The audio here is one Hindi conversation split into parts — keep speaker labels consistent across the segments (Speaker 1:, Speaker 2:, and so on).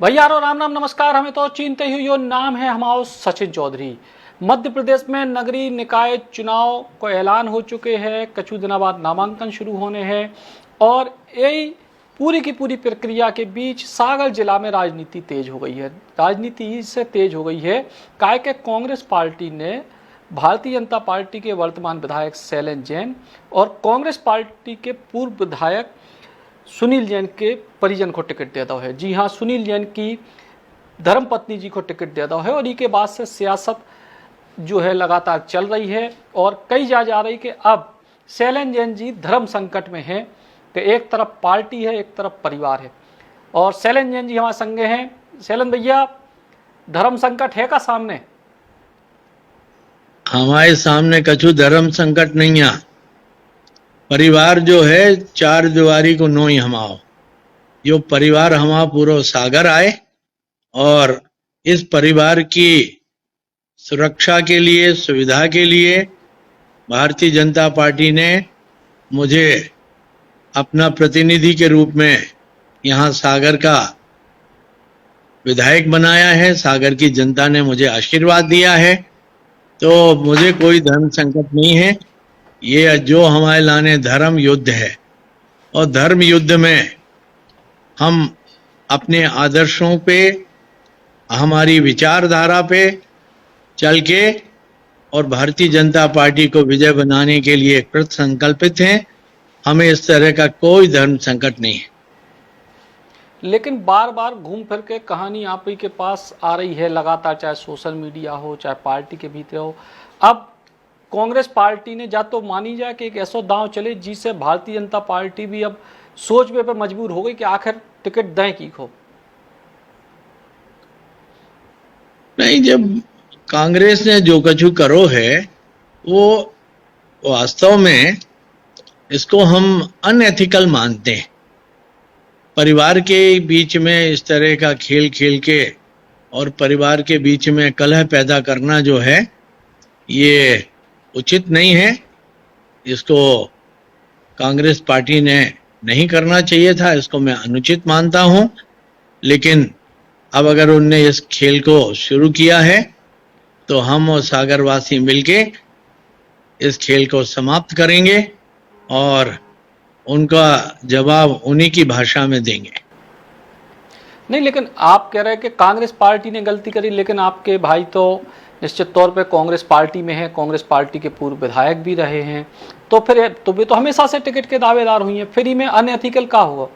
Speaker 1: भैया राम नाम नमस्कार। हमें तो चिंते ही यो नाम है हमारा सचिन चौधरी। मध्य प्रदेश में नगरीय निकाय चुनाव को ऐलान हो चुके हैं। कुछ दिनों बाद नामांकन शुरू होने हैं और यही पूरी की पूरी प्रक्रिया के बीच सागर जिला में राजनीति तेज हो गई है। राजनीति इससे तेज हो गई है काहे के कांग्रेस पार्टी ने भारतीय जनता पार्टी के वर्तमान विधायक शैलेंद्र जैन और कांग्रेस पार्टी के पूर्व विधायक सुनील जैन के परिजन को टिकट देता है। जी हाँ, सुनील जैन की धर्मपत्नी जी को टिकट देता है और इसके बाद से सियासत जो है लगातार चल रही है और कही जा रही कि अब शैलेंद्र जैन जी धर्म संकट में हैं कि एक तरफ पार्टी है, एक तरफ परिवार है। और शैलेंद्र जैन जी हमारे संगे हैं। शैलेंद्र भैया, धर्म संकट है का सामने?
Speaker 2: हमारे सामने कछु धर्म संकट नहीं है। परिवार जो है चार दीवारी को नो ही हमाओ, जो परिवार हमारा पूरा सागर आए और इस परिवार की सुरक्षा के लिए, सुविधा के लिए भारतीय जनता पार्टी ने मुझे अपना प्रतिनिधि के रूप में यहाँ सागर का विधायक बनाया है। सागर की जनता ने मुझे आशीर्वाद दिया है, तो मुझे कोई धर्म संकट नहीं है। ये जो हमारे लाने धर्म युद्ध है और धर्म युद्ध में हम अपने आदर्शों पे, हमारी विचारधारा पे चल के और भारतीय जनता पार्टी को विजय बनाने के लिए कृत संकल्पित हैं। हमें इस तरह का कोई धर्म संकट नहीं है।
Speaker 1: लेकिन बार बार घूम फिर के कहानी आप ही के पास आ रही है लगातार, चाहे सोशल मीडिया हो चाहे पार्टी के भीतर हो। अब कांग्रेस पार्टी ने जा तो मानी जाए कि एक ऐसा दांव चले जिससे भारतीय जनता पार्टी भी अब सोच पे मजबूर हो गई कि आखिर टिकट दें की को।
Speaker 2: नहीं, जब कांग्रेस ने जो कछु करो है वो वास्तव में इसको हम अनएथिकल मानते हैं। परिवार के बीच में इस तरह का खेल खेल के और परिवार के बीच में कलह पैदा करना जो है ये उचित नहीं है। इसको कांग्रेस पार्टी ने नहीं करना चाहिए था, इसको मैं अनुचित मानता हूं। लेकिन अब अगर उनने इस खेल को शुरू किया है तो हम और सागरवासी मिलके इस खेल को समाप्त करेंगे और उनका जवाब उन्हीं की भाषा में देंगे।
Speaker 1: नहीं, लेकिन आप कह रहे हैं कि कांग्रेस पार्टी ने गलती करी, लेकिन आपके भाई तो निश्चित तौर पे कांग्रेस पार्टी में है, कांग्रेस पार्टी के पूर्व विधायक भी रहे हैं, तो फिर तो वे तो हमेशा से टिकट के दावेदार हुई हैं। फिर ही में अनएथिकल का होगा?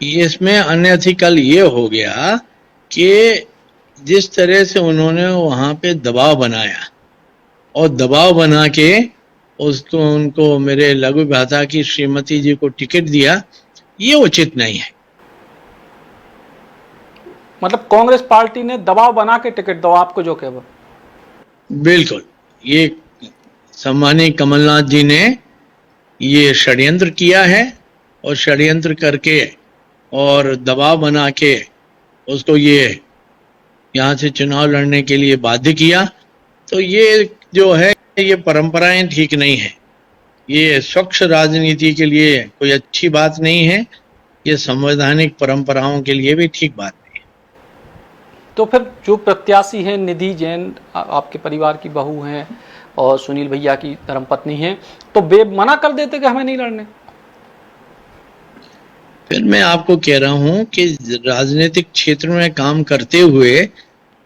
Speaker 2: इसमें अनएथिकल ये हो गया कि जिस तरह से उन्होंने वहां पे दबाव बनाया और दबाव बना के उसको उनको मेरे लघु भ्राता की श्रीमती जी को टिकट दिया, ये उचित नहीं है।
Speaker 1: मतलब कांग्रेस पार्टी ने दबाव बना के टिकट दो आपको जो कहे?
Speaker 2: बिल्कुल, ये सम्मानीय कमलनाथ जी ने ये षड्यंत्र किया है और षड्यंत्र करके और दबाव बना के उसको ये यहाँ से चुनाव लड़ने के लिए बाध्य किया। तो ये जो है ये परंपराएं ठीक नहीं है। ये स्वच्छ राजनीति के लिए कोई अच्छी बात नहीं है। ये संवैधानिक परंपराओं के लिए भी ठीक बात नहीं है।
Speaker 1: तो फिर जो प्रत्याशी हैं निधि जैन, आपके परिवार की बहू हैं और सुनील भैया की धर्मपत्नी हैं, तो वे मना कर देते कि हमें नहीं लड़ने?
Speaker 2: फिर मैं आपको कह रहा हूं कि राजनीतिक क्षेत्र में काम करते हुए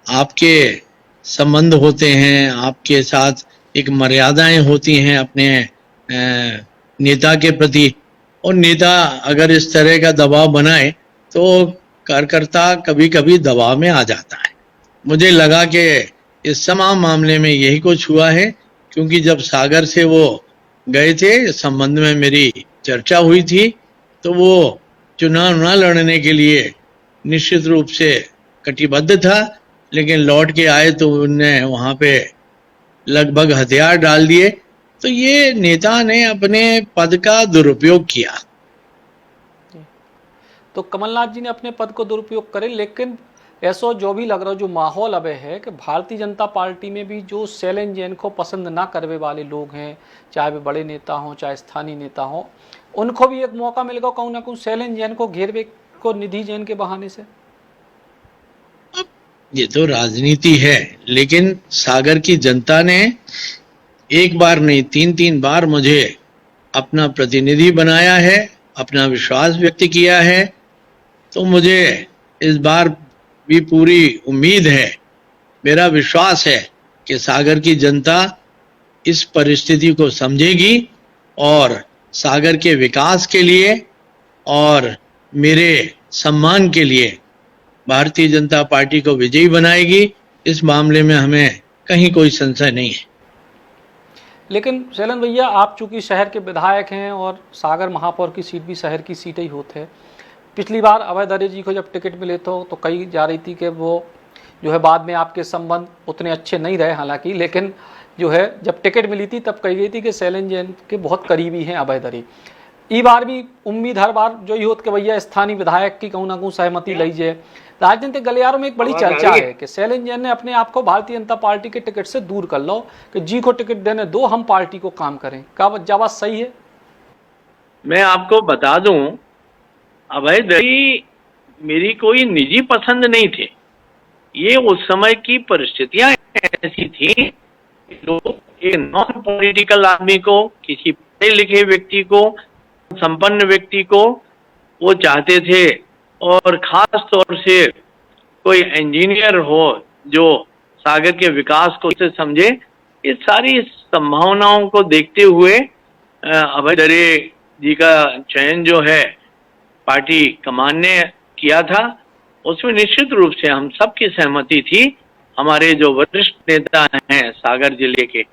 Speaker 2: आपके संबंध होते हैं, आपके साथ एक मर्यादाएं होती हैं अपने नेता के प्रति। और नेता अगर इस तरह का दबाव बनाए तो कार्यकर्ता कभी कभी दबाव में आ जाता है। मुझे लगा कि इस तमाम मामले में यही कुछ हुआ है, क्योंकि जब सागर से वो गए थे इस संबंध में मेरी चर्चा हुई थी, तो वो चुनाव न लड़ने के लिए निश्चित रूप से कटिबद्ध था। लेकिन लौट के आए तो उनने वहां पे लगभग हथियार डाल दिए। तो ये नेता ने अपने पद का दुरुपयोग किया।
Speaker 1: तो कमलनाथ जी ने अपने पद को दुरुपयोग करे, लेकिन ऐसा जो भी लग रहा है, जो माहौल अब है कि भारतीय जनता पार्टी में भी जो शैलेंद्र जैन को पसंद ना करने वाले लोग हैं, चाहे वे बड़े नेता हों चाहे स्थानीय नेता हों, उनको भी एक मौका मिलेगा कहूँ ना कहूँ शैलेंद्र जैन को घेरवे को निधि जैन के बहाने से?
Speaker 2: ये तो राजनीति है, लेकिन सागर की जनता ने एक बार नहीं 3-3 बार मुझे अपना प्रतिनिधि बनाया है, अपना विश्वास व्यक्त किया है। तो मुझे इस बार भी पूरी उम्मीद है, मेरा विश्वास है कि सागर की जनता इस परिस्थिति को समझेगी और सागर के विकास के लिए और मेरे सम्मान के लिए भारतीय जनता पार्टी को विजयी बनाएगी। इस मामले में हमें कहीं कोई संशय नहीं है।
Speaker 1: लेकिन शैलन भैया, आप चूंकि शहर के विधायक हैं और सागर महापौर की सीट भी शहर की सीट ही होते हैं। पिछली बार अभय दरे जी को जब टिकट मिले तो कही जा रही थी कि वो जो है बाद में आपके संबंध उतने अच्छे नहीं रहे हालांकि, लेकिन जो है जब टिकट मिली थी तब कही गई थी कि शैलन जैन के बहुत करीबी हैं अभय दरे। ई बार भी उम्मीद हर बार जो ही होत कि भैया स्थानीय विधायक की कहूँ ना कहूँ सहमति लीजिए। राजनीतिक गलियारों में एक बड़ी चर्चा है कि शैलन जैन ने अपने आप को भारतीय जनता पार्टी के टिकट से दूर कर लो कि जी को टिकट देने दो, हम पार्टी को काम करें। क्या बात सही है?
Speaker 3: मैं आपको बता दूं, अभय दरी मेरी कोई निजी पसंद नहीं थे। ये उस समय की परिस्थितियां ऐसी थी, लोग एक नॉन पॉलिटिकल आदमी को, किसी पढ़े लिखे व्यक्ति को, संपन्न व्यक्ति को वो चाहते थे, और खास तौर से कोई इंजीनियर हो जो सागर के विकास को से समझे। इस सारी संभावनाओं को देखते हुए अभय दरे जी का चयन जो है पार्टी कमान ने किया था। उसमें निश्चित रूप से हम सबकी सहमति थी। हमारे जो वरिष्ठ नेता हैं सागर जिले के,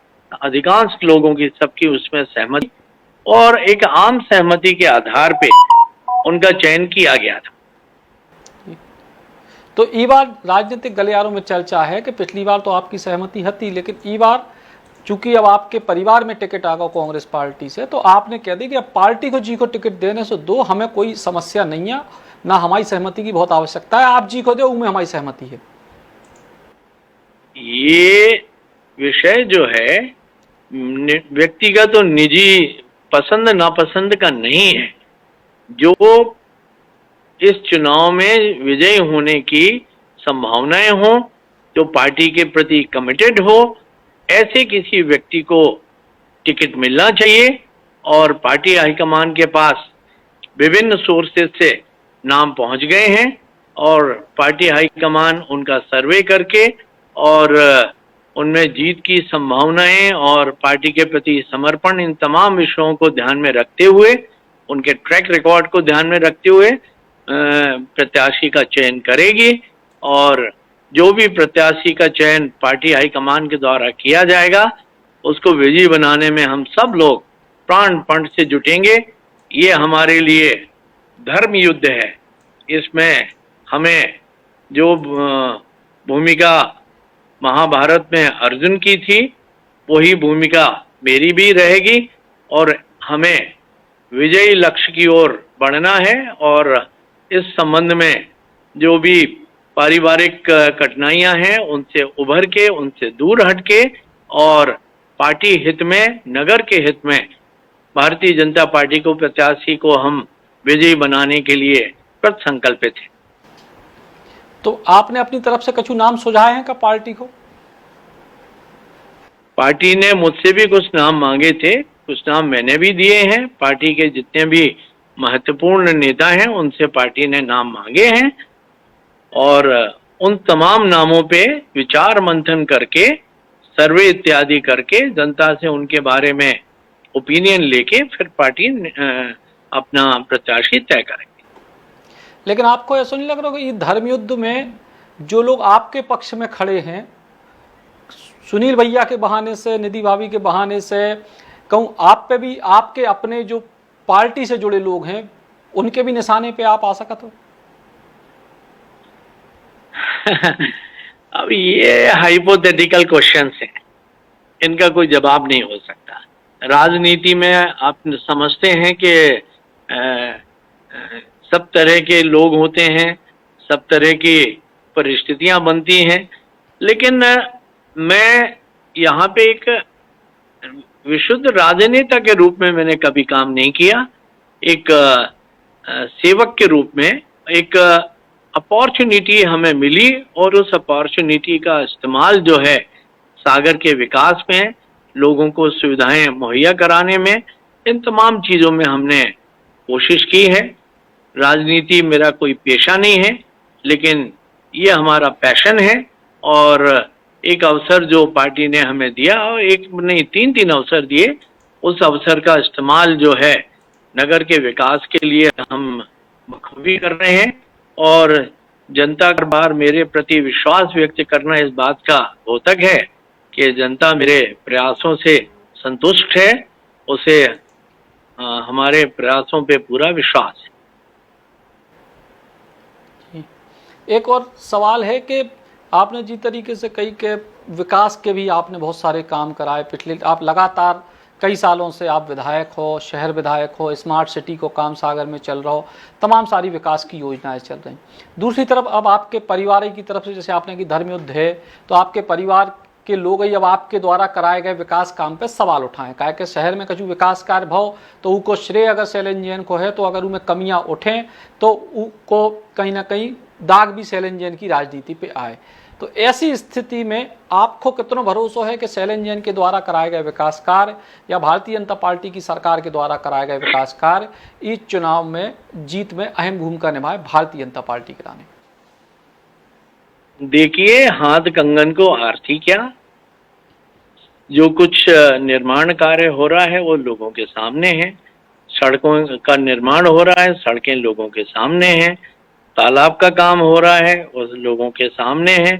Speaker 3: अधिकांश लोगों की सबकी उसमें सहमति, और एक आम सहमति के आधार पे उनका चयन किया गया था।
Speaker 1: तो ई बार राजनीतिक गलियारों में चर्चा है कि पिछली बार तो आपकी सहमति थी, लेकिन ई बार चूंकि अब आपके परिवार में टिकट आ गया कांग्रेस पार्टी से, तो आपने कह दी कि अब पार्टी को जी को टिकट देने से दो, हमें कोई समस्या नहीं है, ना हमारी सहमति की बहुत आवश्यकता है, आप जी को दो, उनमें हमारी सहमति है।
Speaker 3: ये विषय जो है व्यक्तिगत और निजी पसंद नापसंद का नहीं है। जो इस चुनाव में विजयी होने की संभावनाएं हो, जो पार्टी के प्रति कमिटेड हो, ऐसे किसी व्यक्ति को टिकट मिलना चाहिए। और पार्टी हाईकमान के पास विभिन्न सोर्सेज से नाम पहुंच गए हैं, और पार्टी हाईकमान उनका सर्वे करके और उनमें जीत की संभावनाएं और पार्टी के प्रति समर्पण, इन तमाम विषयों को ध्यान में रखते हुए, उनके ट्रैक रिकॉर्ड को ध्यान में रखते हुए प्रत्याशी का चयन करेगी। और जो भी प्रत्याशी का चयन पार्टी हाईकमान के द्वारा किया जाएगा, उसको विजयी बनाने में हम सब लोग प्राणपण से जुटेंगे। ये हमारे लिए धर्म युद्ध है। इसमें हमें जो भूमिका महाभारत में अर्जुन की थी, वही भूमिका मेरी भी रहेगी, और हमें विजयी लक्ष्य की ओर बढ़ना है। और इस संबंध में जो भी पारिवारिक कठिनाइयां हैं, उनसे उभर के, उनसे दूर हटके, और पार्टी हित में, नगर के हित में भारतीय जनता पार्टी को, प्रत्याशी को हम विजयी बनाने के लिए कृत संकल्पित हैं।
Speaker 1: तो आपने अपनी तरफ से कुछ नाम सुझाए हैं क्या पार्टी को?
Speaker 3: पार्टी ने मुझसे भी कुछ नाम मांगे थे, कुछ नाम मैंने भी दिए हैं। पार्टी के जितने भी महत्वपूर्ण नेता हैं, उनसे पार्टी ने नाम मांगे हैं, और उन तमाम नामों पे विचार मंथन करके, सर्वे इत्यादि करके, जनता से उनके बारे में ओपिनियन लेके फिर पार्टी अपना प्रत्याशी तय करेगी।
Speaker 1: लेकिन आपको ऐसा नहीं लग रहा कि ये धर्म युद्ध में जो लोग आपके पक्ष में खड़े हैं, सुनील भैया के बहाने से, निधि भाभी के बहाने से, कहूँ आप पे भी, आपके अपने जो पार्टी से जुड़े लोग हैं, उनके भी निशाने पे आप आ सकते हो?
Speaker 3: अब ये हाइपोथेटिकल क्वेश्चंस हैं, इनका कोई जवाब नहीं हो सकता। राजनीति में आप समझते हैं कि सब तरह के लोग होते हैं, सब तरह की परिस्थितियां बनती हैं, लेकिन मैं यहाँ पे एक विशुद्ध राजनेता के रूप में मैंने कभी काम नहीं किया। एक सेवक के रूप में एक अपॉर्चुनिटी हमें मिली और उस अपॉर्चुनिटी का इस्तेमाल जो है सागर के विकास में, लोगों को सुविधाएं मुहैया कराने में, इन तमाम चीज़ों में हमने कोशिश की है। राजनीति मेरा कोई पेशा नहीं है, लेकिन ये हमारा पैशन है। और एक अवसर जो पार्टी ने हमें दिया, और एक नहीं 3 अवसर दिए, उस अवसर का इस्तेमाल जो है नगर के विकास के लिए हम बखूबी कर रहे हैं। और जनता का बार मेरे प्रति विश्वास व्यक्त करना इस बात का द्योतक है कि जनता मेरे प्रयासों से संतुष्ट है, उसे हमारे प्रयासों पे पूरा विश्वास है।
Speaker 1: एक और सवाल है कि आपने जिस तरीके से कई के विकास के भी आपने बहुत सारे काम कराए, पिछले आप लगातार कई सालों से आप विधायक हो, शहर विधायक हो, स्मार्ट सिटी को काम सागर में चल रहा हो, तमाम सारी विकास की योजनाएं चल रही। दूसरी तरफ अब आपके परिवार की तरफ से, जैसे आपने कि धर्म युद्ध है, तो आपके परिवार के लोग ही अब आपके द्वारा कराए गए विकास काम पे सवाल उठाएं, कहे कि शहर में कछु विकास कार्य भाव तो उनको श्रेय अगर शैलेंद्र जैन को है, तो अगर उनमें कमियां उठें तो उनको कहीं ना कहीं दाग भी शैलेंद्र जैन की राजनीति पे आए। तो ऐसी स्थिति में आपको कितना भरोसा है कि शैलेंद्र जैन के द्वारा कराए गए विकास कार्य या भारतीय जनता पार्टी की सरकार के द्वारा कराए गए विकास कार्य इस चुनाव में जीत में अहम भूमिका निभाए भारतीय जनता पार्टी के लाने?
Speaker 3: देखिए, हाथ कंगन को आरती क्या, जो कुछ निर्माण कार्य हो रहा है वो लोगों के सामने है। सड़कों का निर्माण हो रहा है, सड़कें लोगों के सामने हैं। तालाब का काम हो रहा है, उस लोगों के सामने है।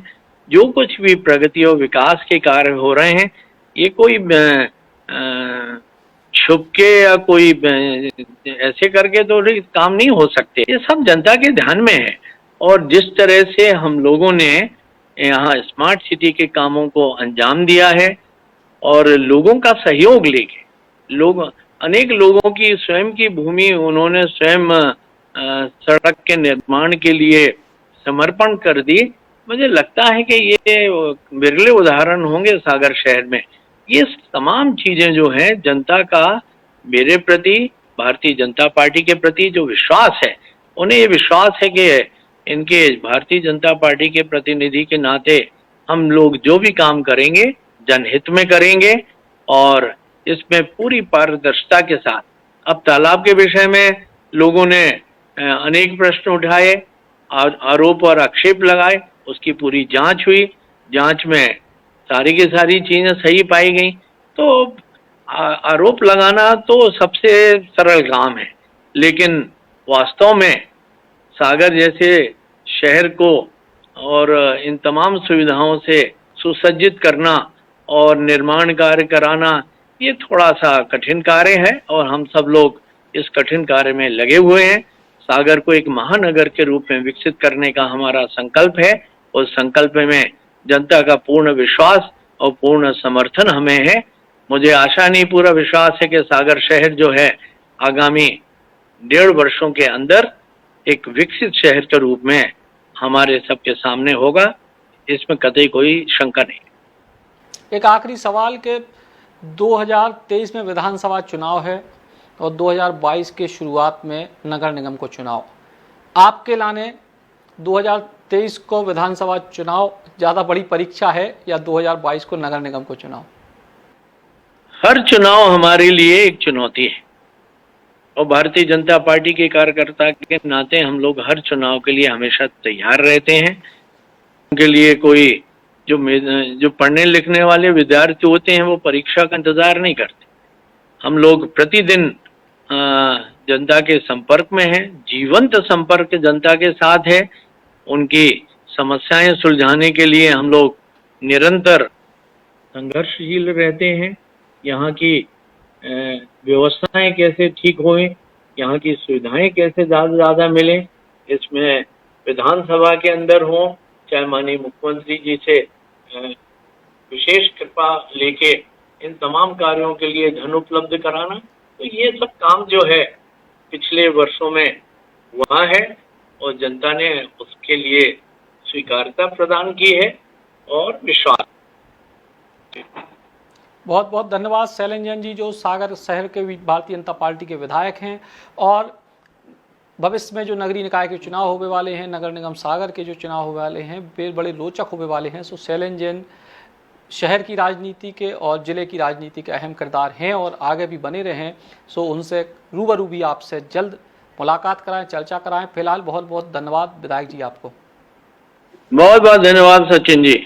Speaker 3: जो कुछ भी प्रगति और विकास के कार्य हो रहे हैं, ये कोई छुप के या कोई ऐसे करके तो काम नहीं हो सकते। ये सब जनता के ध्यान में है। और जिस तरह से हम लोगों ने यहाँ स्मार्ट सिटी के कामों को अंजाम दिया है और लोगों का सहयोग लेके, अनेक लोगों की स्वयं की भूमि उन्होंने स्वयं सड़क के निर्माण के लिए समर्पण कर दी। मुझे लगता है कि ये विरले उदाहरण होंगे सागर शहर में। ये तमाम चीजें जो हैं, जनता का मेरे प्रति, भारतीय जनता पार्टी के प्रति जो विश्वास है, उन्हें ये विश्वास है कि इनके भारतीय जनता पार्टी के प्रतिनिधि के नाते हम लोग जो भी काम करेंगे जनहित में करेंगे और इसमें पूरी पारदर्शिता के साथ। अब तालाब के विषय में लोगों ने अनेक प्रश्न उठाए, आरोप और आक्षेप लगाए, उसकी पूरी जांच हुई। जांच में सारी की सारी चीजें सही पाई गई। तो आरोप लगाना तो सबसे सरल काम है, लेकिन वास्तव में सागर जैसे शहर को और इन तमाम सुविधाओं से सुसज्जित करना और निर्माण कार्य कराना, ये थोड़ा सा कठिन कार्य है और हम सब लोग इस कठिन कार्य में लगे हुए हैं। सागर को एक महानगर के रूप में विकसित करने का हमारा संकल्प है। उस संकल्प में जनता का पूर्ण विश्वास और पूर्ण समर्थन हमें है। मुझे आशा नहीं, पूरा विश्वास है कि सागर शहर जो है आगामी 1.5 वर्षों के अंदर एक विकसित शहर के रूप में हमारे सबके सामने होगा। इसमें कतई कोई शंका नहीं।
Speaker 1: एक आखिरी सवाल के 2023 में विधानसभा चुनाव है और 2022 के शुरुआत में नगर निगम को चुनाव। आपके लाने 2023 को विधानसभा चुनाव ज़्यादा बड़ी परीक्षा है या 2022 को नगर निगम को चुनाव?
Speaker 3: हर चुनाव हमारे लिए एक चुनौती है और भारतीय जनता पार्टी के कार्यकर्ता के नाते हम लोग हर चुनाव के लिए हमेशा तैयार रहते हैं। उनके लिए कोई जो पढ़ने लिखने वाले विद्यार्थी होते हैं वो परीक्षा का इंतजार नहीं करते। हम लोग प्रतिदिन जनता के संपर्क में हैं, जीवंत संपर्क जनता के साथ है। उनकी समस्याएं सुलझाने के लिए हम लोग निरंतर संघर्षशील रहते हैं। यहाँ की व्यवस्थाएं कैसे ठीक हों, यहाँ की सुविधाएं कैसे ज़्यादा मिलें, इसमें विधानसभा के अंदर हो चाहे माननीय मुख्यमंत्री जी से विशेष कृपा लेके इन तमाम कार्यों के लिए धन उपलब्ध कराना, तो ये सब काम जो है पिछले वर्षों में हुआ है और जनता ने उसके लिए स्वीकार्यता प्रदान की है और विश्वास।
Speaker 1: बहुत बहुत धन्यवाद शैलेंद्र जैन जी, जो सागर शहर के भारतीय जनता पार्टी के विधायक हैं और भविष्य में जो नगरीय निकाय के चुनाव होने वाले हैं, नगर निगम सागर के जो चुनाव होने वाले हैं, वे बड़े रोचक होने वाले हैं। सो शैलेंद्र जैन शहर की राजनीति के और ज़िले की राजनीति के अहम किरदार हैं और आगे भी बने रहें। सो उनसे रूबरू भी आपसे जल्द मुलाकात कराएं, चर्चा कराएं। फिलहाल बहुत बहुत धन्यवाद विधायक जी आपको।
Speaker 3: बहुत बहुत धन्यवाद सचिन जी।